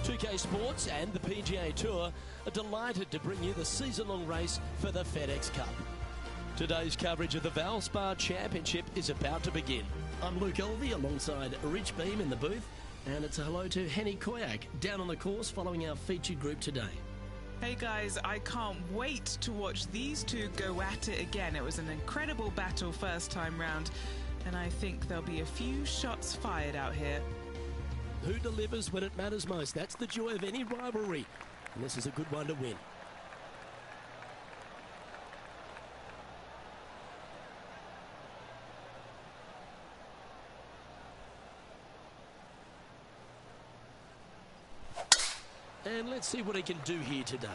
2K Sports and the PGA Tour are delighted to bring you the season-long race for the FedEx Cup. Today's coverage of the Valspar Championship is about to begin. I'm Luke Elvey alongside Rich Beam in the booth, and it's a hello to Henny Koyak down on the course following our featured group today. Hey guys, I can't wait to watch these two go at it again. It was an incredible battle first time round, and I think there'll be a few shots fired out here. Who delivers when it matters most? That's the joy of any rivalry, and this is a good one to win. And let's see what he can do here today.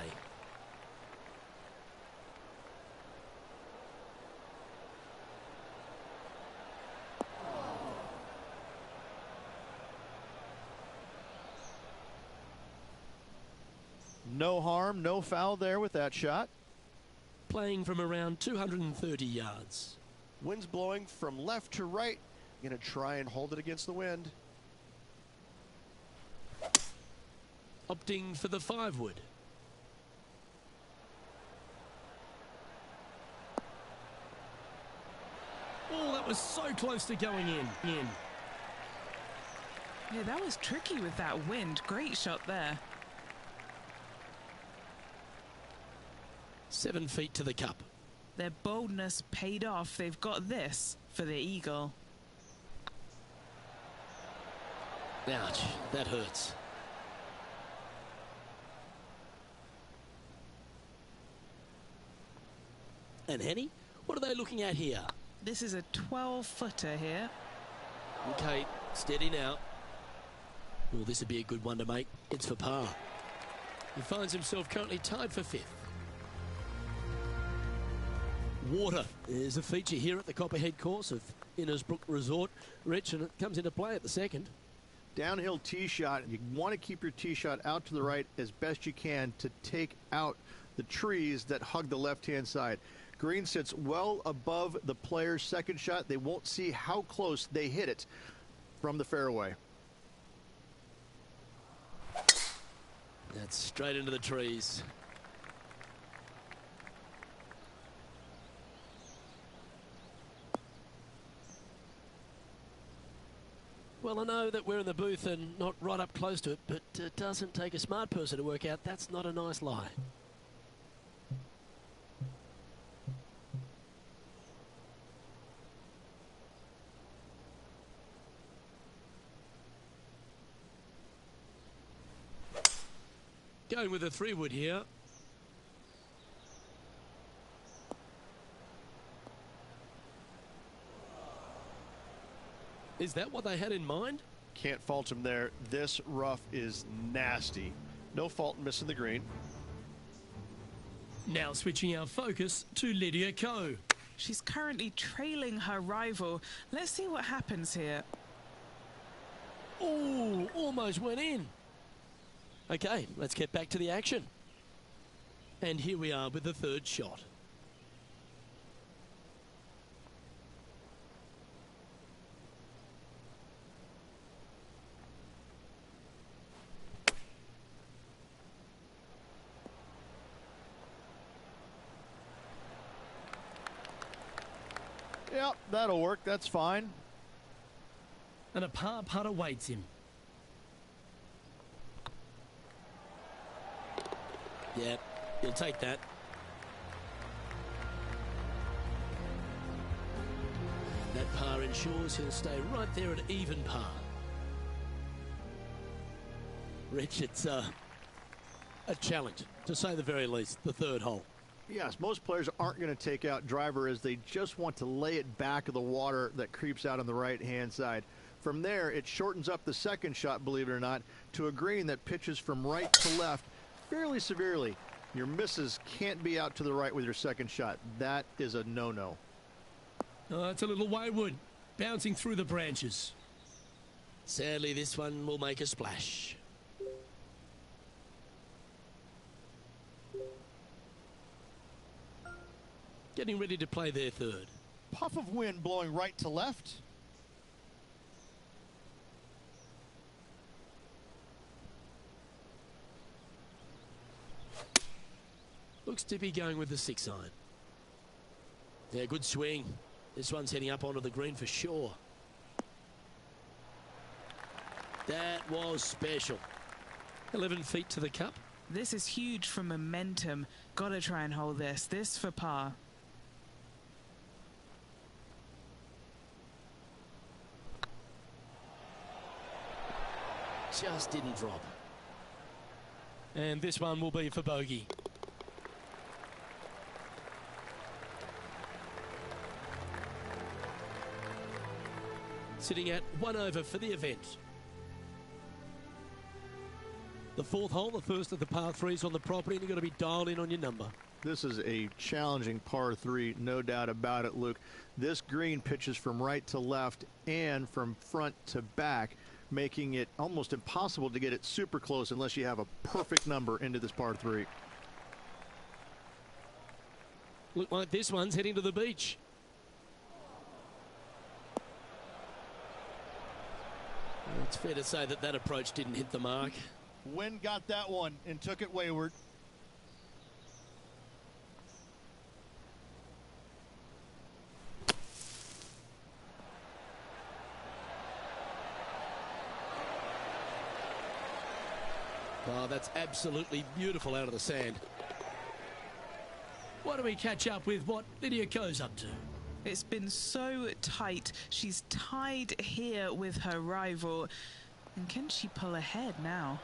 No harm, no foul there with that shot. Playing from around 230 yards. Wind's blowing from left to right. Going to try and hold it against the wind. Opting for the 5-wood. Oh, that was so close to going in. Yeah, that was tricky with that wind. Great shot there. 7 feet to the cup. Their boldness paid off. They've got this for the eagle. Ouch, that hurts. And Henny, what are they looking at here? This is a 12-footer here. Okay, steady now. Well, this would be a good one to make. It's for par. He finds himself currently tied for 5th. Water is a feature here at the Copperhead course of Innisbrook Resort, Rich, and it comes into play at the second. Downhill tee shot. You want to keep your tee shot out to the right as best you can to take out the trees that hug the left-hand side. Green sits well above the player's second shot. They won't see how close they hit it from the fairway. That's straight into the trees. Well, I know that we're in the booth and not right up close to it, but it doesn't take a smart person to work out that's not a nice lie. Going with a 3-wood here. Is that what they had in mind? Can't fault him there. This rough is nasty. No fault in missing the green. Now switching our focus to Lydia Ko. She's currently trailing her rival. Let's see what happens here. Oh, almost went in. Okay, let's get back to the action. And here we are with the 3rd shot. Yep, that'll work. That's fine. And a par putt awaits him. Yep, he'll take that. That par ensures he'll stay right there at even par. Rich, it's a challenge, to say the very least, the 3rd hole. Yes, most players aren't going to take out driver as they just want to lay it back of the water that creeps out on the right-hand side. From there, it shortens up the 2nd shot, believe it or not, to a green that pitches from right to left fairly severely. Your misses can't be out to the right with your 2nd shot. That is a no-no. Oh, it's a little wayward, bouncing through the branches. Sadly, this one will make a splash. Getting ready to play their 3rd. Puff of wind blowing right to left. Looks to be going with the 6-iron. Yeah, good swing. This one's heading up onto the green for sure. That was special. 11 feet to the cup. This is huge for momentum. Gotta try and hold this. This for par. Just didn't drop. And this one will be for bogey. Sitting at 1 over for the event. The 4th hole, the first of the par 3s on the property, and you've got to be dialed in on your number. This is a challenging par 3, no doubt about it, Luke. This green pitches from right to left and from front to back, making it almost impossible to get it super close unless you have a perfect number into this par 3. Look like this one's heading to the beach. It's fair to say that that approach didn't hit the mark. Wind got that one and took it wayward. Oh, that's absolutely beautiful out of the sand. Why don't we catch up with what Lydia Ko's up to? It's been so tight. She's tied here with her rival. And can she pull ahead now?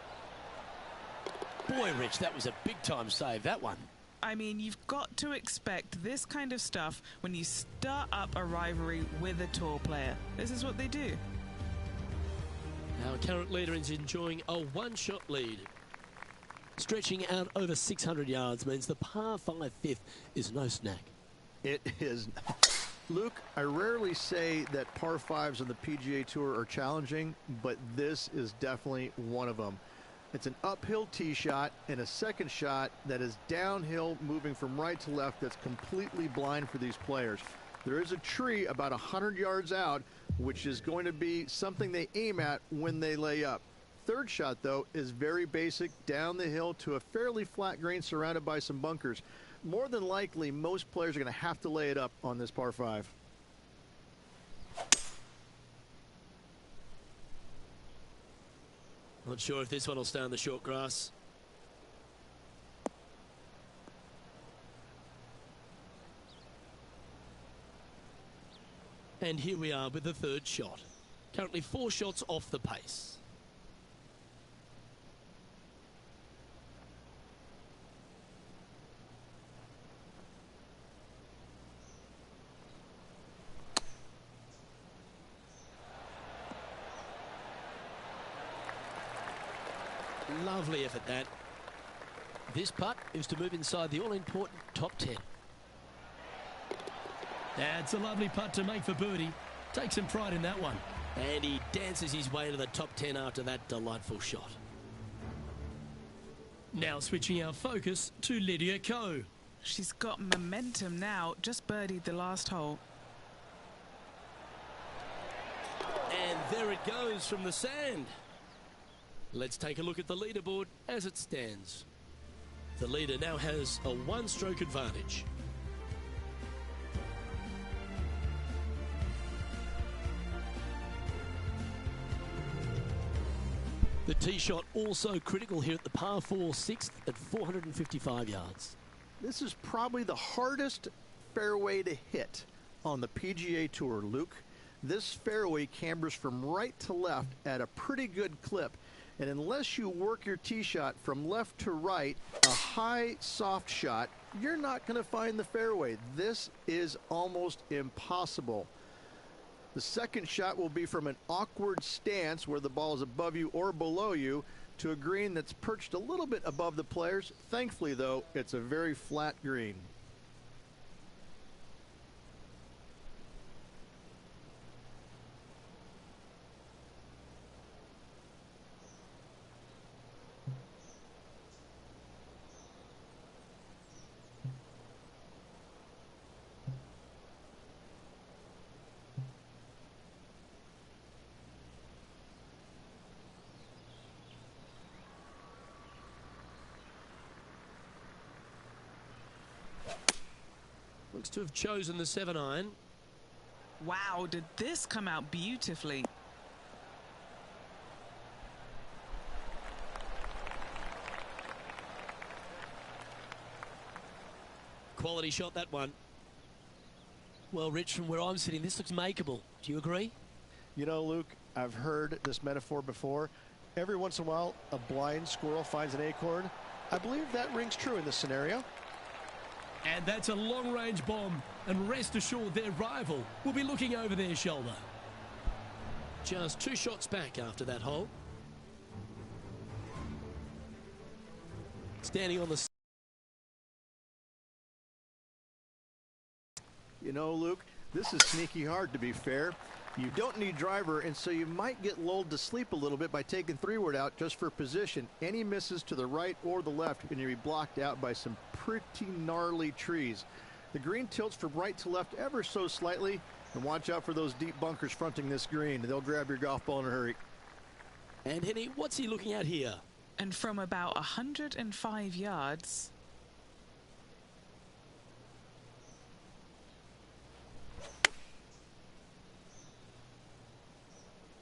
Boy, Rich, that was a big-time save, that one. I mean, you've got to expect this kind of stuff when you start up a rivalry with a tour player. This is what they do. Our current leader is enjoying a one-shot lead. Stretching out over 600 yards means the par 5 fifth is no snack. It is. Luke, I rarely say that par 5s on the PGA Tour are challenging, but this is definitely one of them. It's an uphill tee shot and a second shot that is downhill, moving from right to left, that's completely blind for these players. There is a tree about 100 yards out, which is going to be something they aim at when they lay up. Third shot, though, is very basic, down the hill to a fairly flat green surrounded by some bunkers. More than likely, most players are going to have to lay it up on this par 5. Not sure if this one will stay on the short grass. And here we are with the third shot. Currently 4 shots off the pace. Lovely effort, that. This putt is to move inside the all-important top 10. That's a lovely putt to make for birdie. Take some pride in that one. And he dances his way to the top 10 after that delightful shot. Now switching our focus to Lydia Ko. She's got momentum now. Just birdied the last hole. And there it goes from the sand. Let's take a look at the leaderboard as it stands. The leader now has a 1-stroke advantage. The tee shot also critical here at the par 4 6th at 455 yards. This is probably the hardest fairway to hit on the PGA Tour, Luke. This fairway cambers from right to left at a pretty good clip. And unless you work your tee shot from left to right, a high, soft shot, you're not going to find the fairway. This is almost impossible. The second shot will be from an awkward stance where the ball is above you or below you to a green that's perched a little bit above the players. Thankfully, though, it's a very flat green. looks to have chosen the 7-iron. Wow, did this come out beautifully. Quality shot, that one. Well, Rich, from where I'm sitting, this looks makeable. Do you agree? You know, Luke, I've heard this metaphor before. Every once in a while, a blind squirrel finds an acorn. I believe that rings true in this scenario. And that's a long-range bomb. And rest assured, their rival will be looking over their shoulder. Just 2 shots back after that hole. Standing on the... You know, Luke, this is sneaky hard, to be fair. You don't need driver, and so you might get lulled to sleep a little bit by taking 3-wood out just for position. Any misses to the right or the left, and you'll be blocked out by some pretty gnarly trees. The green tilts from right to left ever so slightly, and watch out for those deep bunkers fronting this green. They'll grab your golf ball in a hurry. And Henny, what's he looking at here? And from about 105 yards...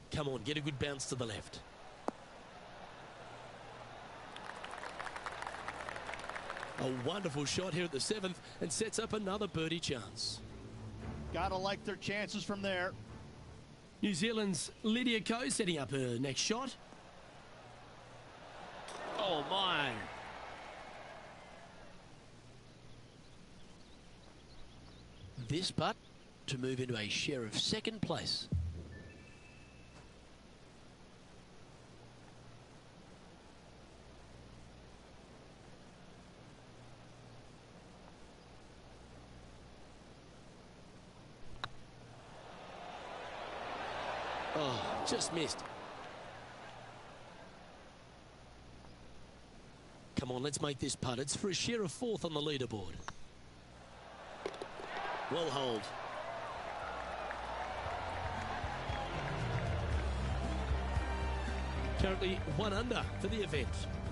Come on, get a good bounce to the left. A wonderful shot here at the 7th and sets up another birdie chance. Gotta like their chances from there. New Zealand's Lydia Ko setting up her next shot. Oh my. This putt to move into a share of 2nd place. Oh, just missed. Come on, let's make this putt. It's for a share of 4th on the leaderboard. Well hold. Currently 1 under for the event.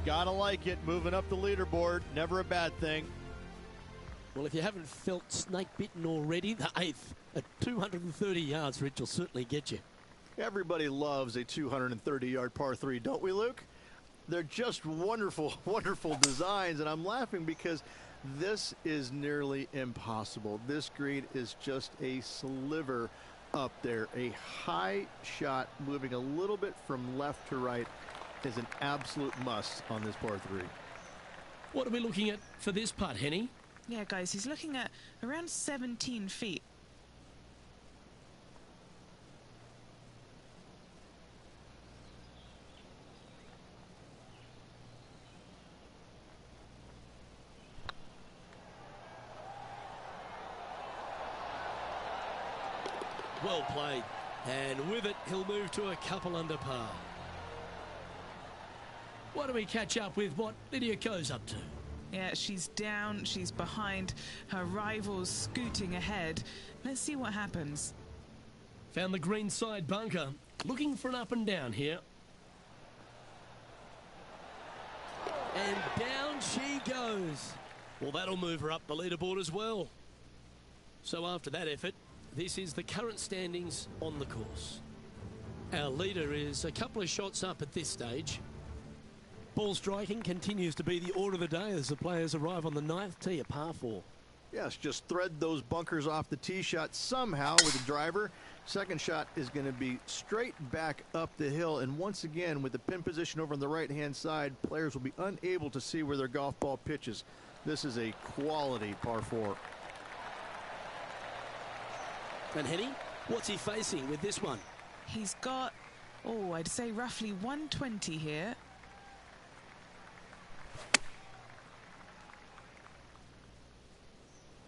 Gotta like it. Moving up the leaderboard. Never a bad thing. Well, if you haven't felt snake bitten already, the 8th at 230 yards, Rich, will certainly get you. Everybody loves a 230-yard par 3, don't we, Luke? They're just wonderful, wonderful designs, and I'm laughing because this is nearly impossible. This green is just a sliver up there. A high shot moving a little bit from left to right is an absolute must on this par 3. What are we looking at for this putt, Henny? Yeah, guys, he's looking at around 17 feet. Well played. And with it, he'll move to a couple under par. Why don't we catch up with what Lydia Ko's up to? Yeah, she's down, she's behind, her rival's scooting ahead. Let's see what happens. Found the green side bunker. Looking for an up and down here. And down she goes. Well, that'll move her up the leaderboard as well. So after that effort, this is the current standings on the course. Our leader is a couple of shots up at this stage. Ball striking continues to be the order of the day as the players arrive on the 9th tee, a par 4. Yes, just thread those bunkers off the tee shot somehow with the driver. Second shot is going to be straight back up the hill. And once again, with the pin position over on the right-hand side, players will be unable to see where their golf ball pitches. This is a quality par 4. And Henny, what's he facing with this one? He's got, oh, I'd say roughly 120 here.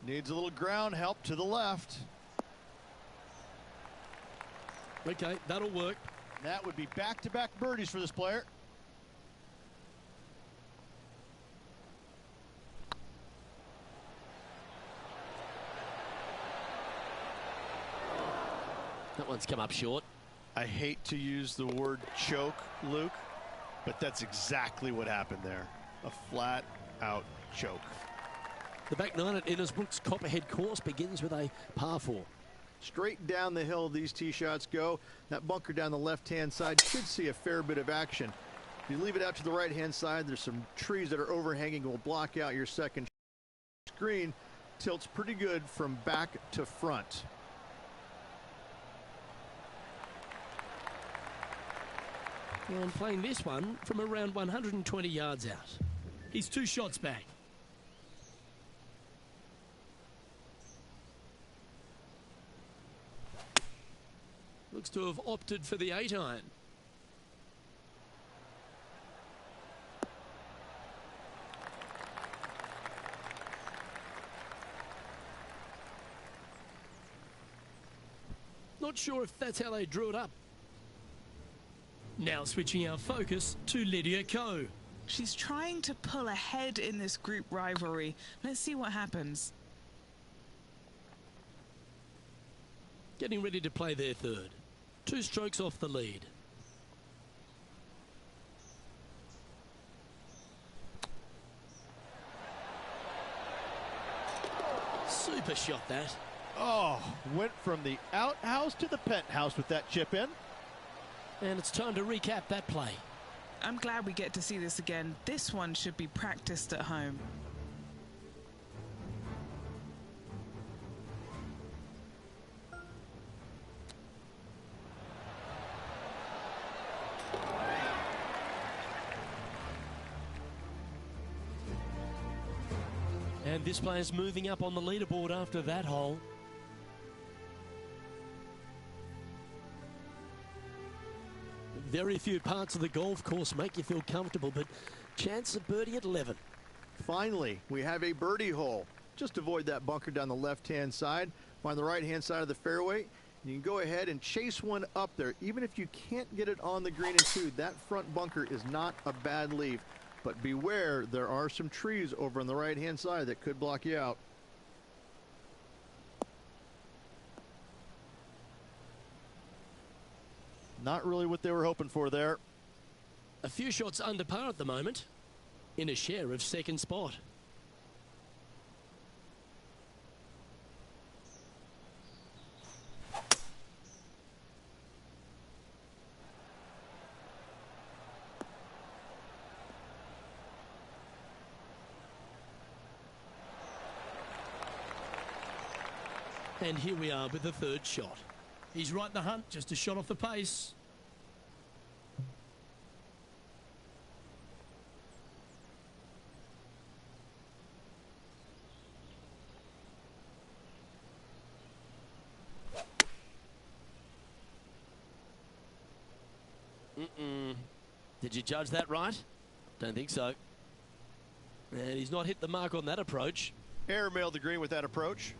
Needs a little ground help to the left. Okay, that'll work. That would be back-to-back birdies for this player. That one's come up short. I hate to use the word choke, Luke, but that's exactly what happened there. A flat-out choke. The back nine at Innisbrook's Copperhead course begins with a par 4. Straight down the hill these tee shots go. That bunker down the left-hand side should see a fair bit of action. If you leave it out to the right-hand side, there's some trees that are overhanging will block out your second. Green tilts pretty good from back to front. And playing this one from around 120 yards out. He's 2 shots back. Looks to have opted for the 8-iron. Not sure if that's how they drew it up. Now switching our focus to Lydia Ko. She's trying to pull ahead in this group rivalry. Let's see what happens. Getting ready to play their third. 2 strokes off the lead. Super shot that. Oh, went from the outhouse to the penthouse with that chip in. And it's time to recap that play. I'm glad we get to see this again. This one should be practiced at home. And this player's moving up on the leaderboard after that hole. Very few parts of the golf course make you feel comfortable, but chance of birdie at 11. Finally, we have a birdie hole. Just avoid that bunker down the left-hand side. Find the right-hand side of the fairway. You can go ahead and chase one up there. Even if you can't get it on the green and 2, that front bunker is not a bad leave. But beware, there are some trees over on the right-hand side that could block you out. Not really what they were hoping for there. A few shots under par at the moment, in a share of second spot. And here we are with the third shot. He's right in the hunt, just a shot off the pace. Did you judge that right? Don't think so. And he's not hit the mark on that approach. Airmailed the green with that approach.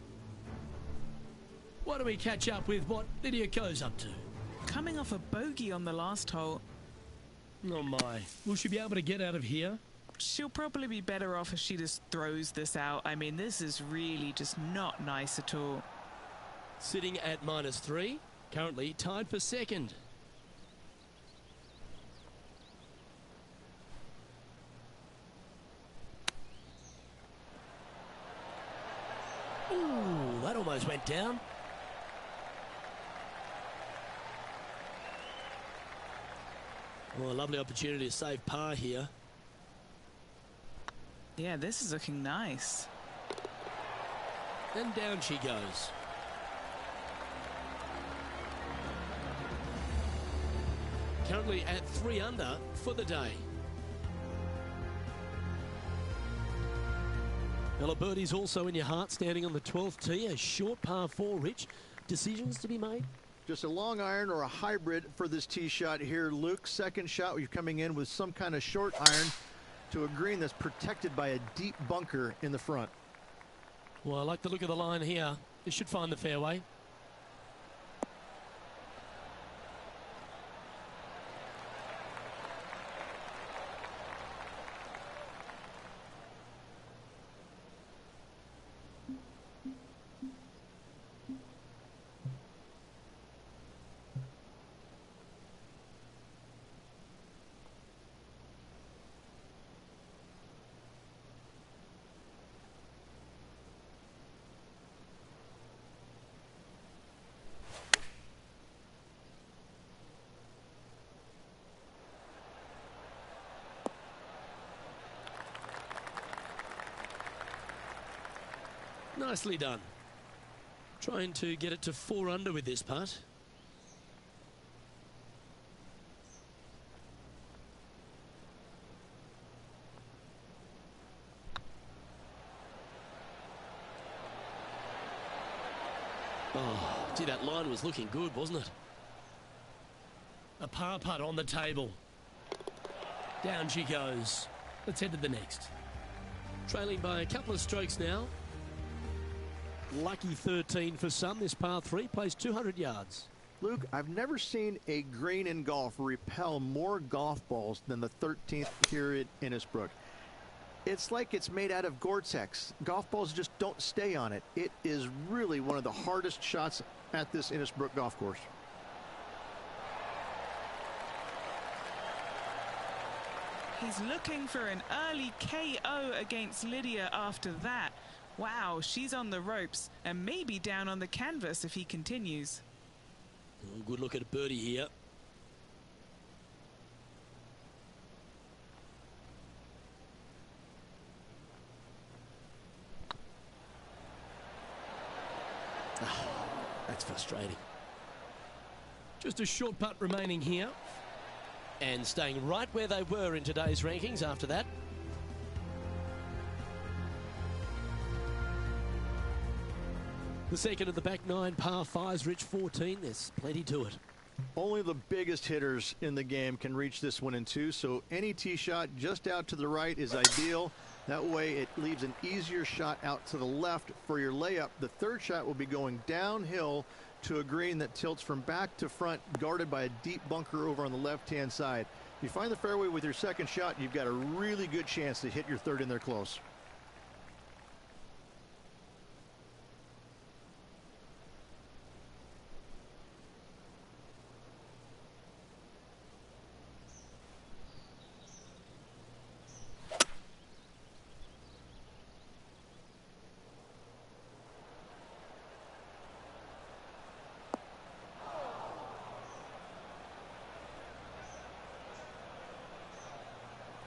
Why don't we catch up with what Lydia Ko's up to? Coming off a bogey on the last hole. Oh my. Will she be able to get out of here? She'll probably be better off if she just throws this out. I mean, this is really just not nice at all. Sitting at -3, currently tied for second. Ooh, that almost went down. Well, a lovely opportunity to save par here. Yeah, this is looking nice. And down she goes. Currently at 3 under for the day. Well, a birdie's also in your heart, standing on the 12th tee. A short par 4, Rich. Decisions to be made? Just a long iron or a hybrid for this tee shot here, Luke. Second shot, you're coming in with some kind of short iron to a green that's protected by a deep bunker in the front. Well, I like the look of the line here. This should find the fairway. Nicely done. Trying to get it to 4 under with this putt. Oh, gee, that line was looking good, wasn't it? A par putt on the table. Down she goes. Let's head to the next. Trailing by a couple of strokes now. Lucky 13 for some. This par 3 plays 200 yards. Luke, I've never seen a green in golf repel more golf balls than the 13th period Innisbrook. It's like it's made out of Gore-Tex. Golf balls just don't stay on it. It is really one of the hardest shots at this Innisbrook golf course. He's looking for an early KO against Lydia after that. Wow, she's on the ropes and maybe down on the canvas if he continues. Oh, good look at a birdie here. That's frustrating. Just a short putt remaining here. And staying right where they were in today's rankings after that. The second of the back 9 par 5s, Rich 14. There's plenty to it. Only the biggest hitters in the game can reach this one in 2, so any tee shot just out to the right is ideal. That way it leaves an easier shot out to the left for your layup. The third shot will be going downhill to a green that tilts from back to front, guarded by a deep bunker over on the left-hand side. If you find the fairway with your second shot, you've got a really good chance to hit your third in there close.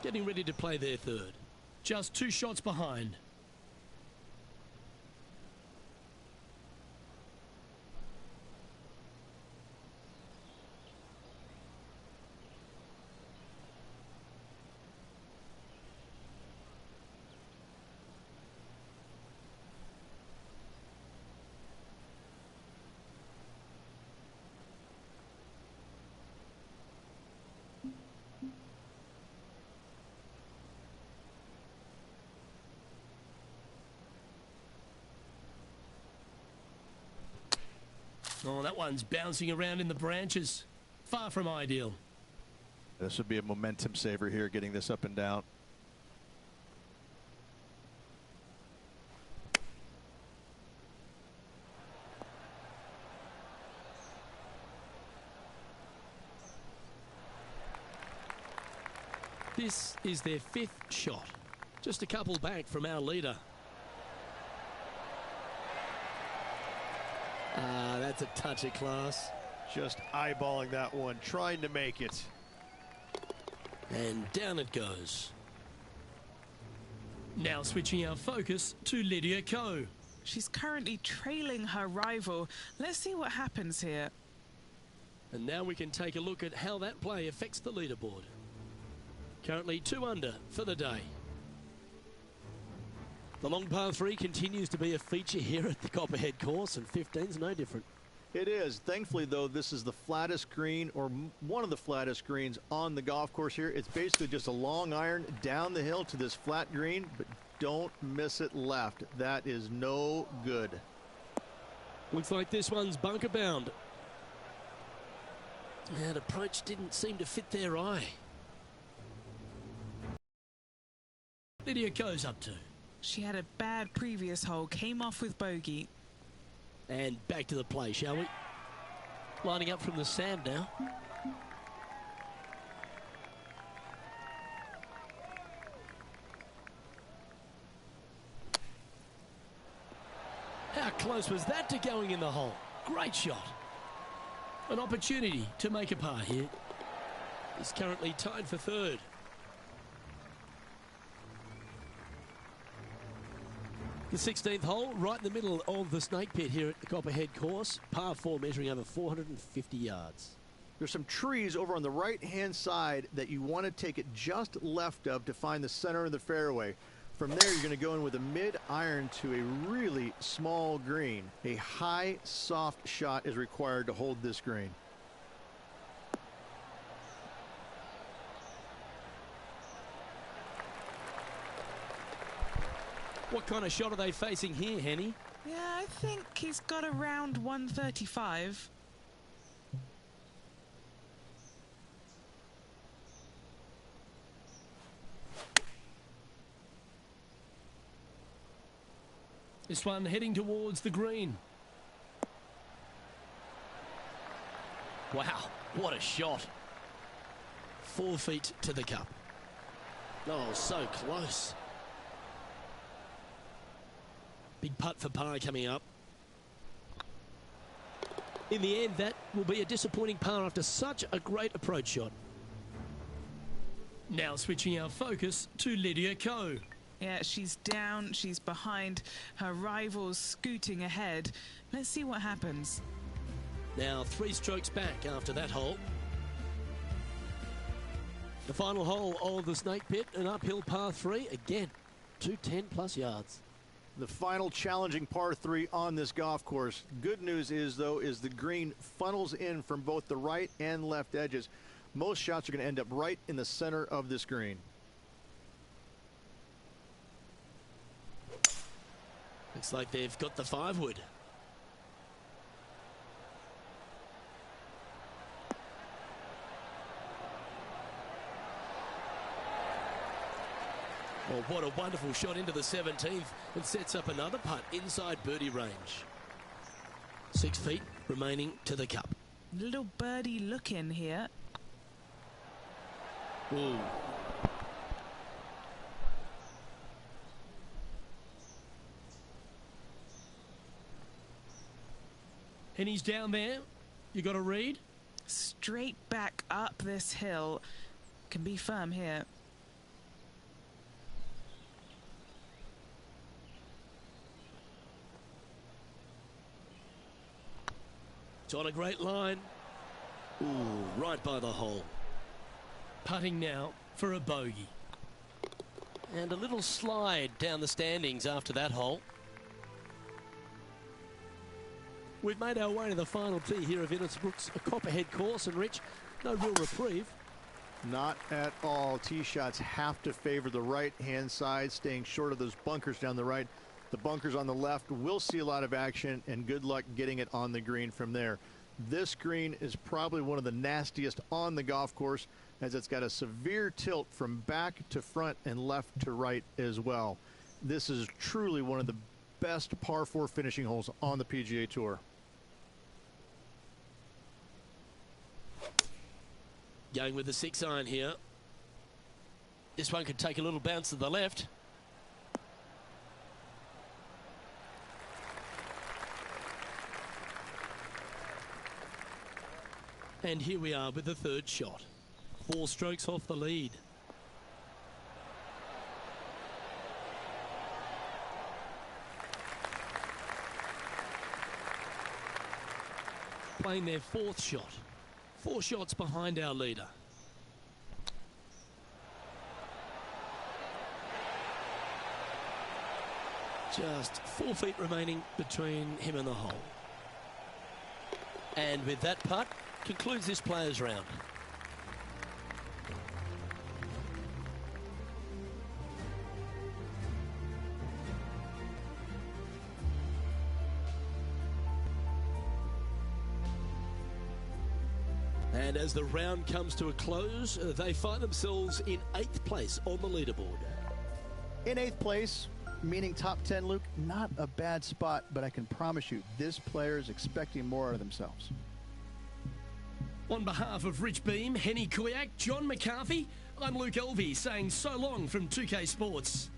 Getting ready to play their third. Just 2 shots behind. Oh, that one's bouncing around in the branches. Far from ideal. This would be a momentum saver here, getting this up and down. This is their 5th shot. Just a couple back from our leader. That's a touch of class. Just eyeballing that one, trying to make it. And down it goes. Now switching our focus to Lydia Ko. She's currently trailing her rival. Let's see what happens here. And now we can take a look at how that play affects the leaderboard. Currently 2 under for the day. The long par 3 continues to be a feature here at the Copperhead course, and 15's no different. It is. Thankfully, though, this is the flattest green, or one of the flattest greens on the golf course here. It's basically just a long iron down the hill to this flat green, but don't miss it left. That is no good. Looks like this one's bunker bound. That approach didn't seem to fit their eye. Lydia Ko's up to. She had a bad previous hole, came off with bogey. And back to the play, shall we? Lining up from the sand now. How close was that to going in the hole? Great shot. An opportunity to make a par here. He's currently tied for third. The 16th hole, right in the middle of the snake pit here at the Copperhead course. Par 4 measuring over 450 yards. There's some trees over on the right-hand side that you want to take it just left of to find the center of the fairway. From there, you're going to go in with a mid-iron to a really small green. A high, soft shot is required to hold this green. What kind of shot are they facing here, Henny? Yeah, I think he's got around 135. This one heading towards the green. Wow, what a shot. 4 feet to the cup. Oh, so close. Big putt for par coming up. In the end, that will be a disappointing par after such a great approach shot. Now switching our focus to Lydia Ko. Yeah, she's down, she's behind, her rivals scooting ahead. Let's see what happens. Now 3 strokes back after that hole. The final hole of the snake pit, an uphill par 3, again, 210 plus yards. The final challenging par 3 on this golf course. Good news is, though, is the green funnels in from both the right and left edges. Most shots are going to end up right in the center of this green. Looks like they've got the 5-wood. Well, what a wonderful shot into the 17th and sets up another putt inside birdie range. 6 feet remaining to the cup. Little birdie look in here. Ooh. And he's down there. You got to read. Straight back up this hill. Can be firm here. It's on a great line. Ooh, right by the hole. Putting now for a bogey. And a little slide down the standings after that hole. We've made our way to the final tee here of Innisbrook's Copperhead course, and Rich, no real reprieve. Not at all. Tee shots have to favor the right-hand side, staying short of those bunkers down the right. The bunkers on the left will see a lot of action, and good luck getting it on the green from there. This green is probably one of the nastiest on the golf course, as it's got a severe tilt from back to front and left to right as well. This is truly one of the best par 4 finishing holes on the PGA Tour. Going with the 6-iron here. This one could take a little bounce to the left. And here we are with the 3rd shot. 4 strokes off the lead. Playing their 4th shot. 4 shots behind our leader. Just 4 feet remaining between him and the hole. And with that putt, concludes this players' round. And as the round comes to a close, they find themselves in 8th place on the leaderboard. In 8th place, meaning top 10, Luke, not a bad spot, but I can promise you this player is expecting more out of themselves. On behalf of Rich Beam, Henny Kuyak, John McCarthy, I'm Luke Elvey saying so long from 2K Sports.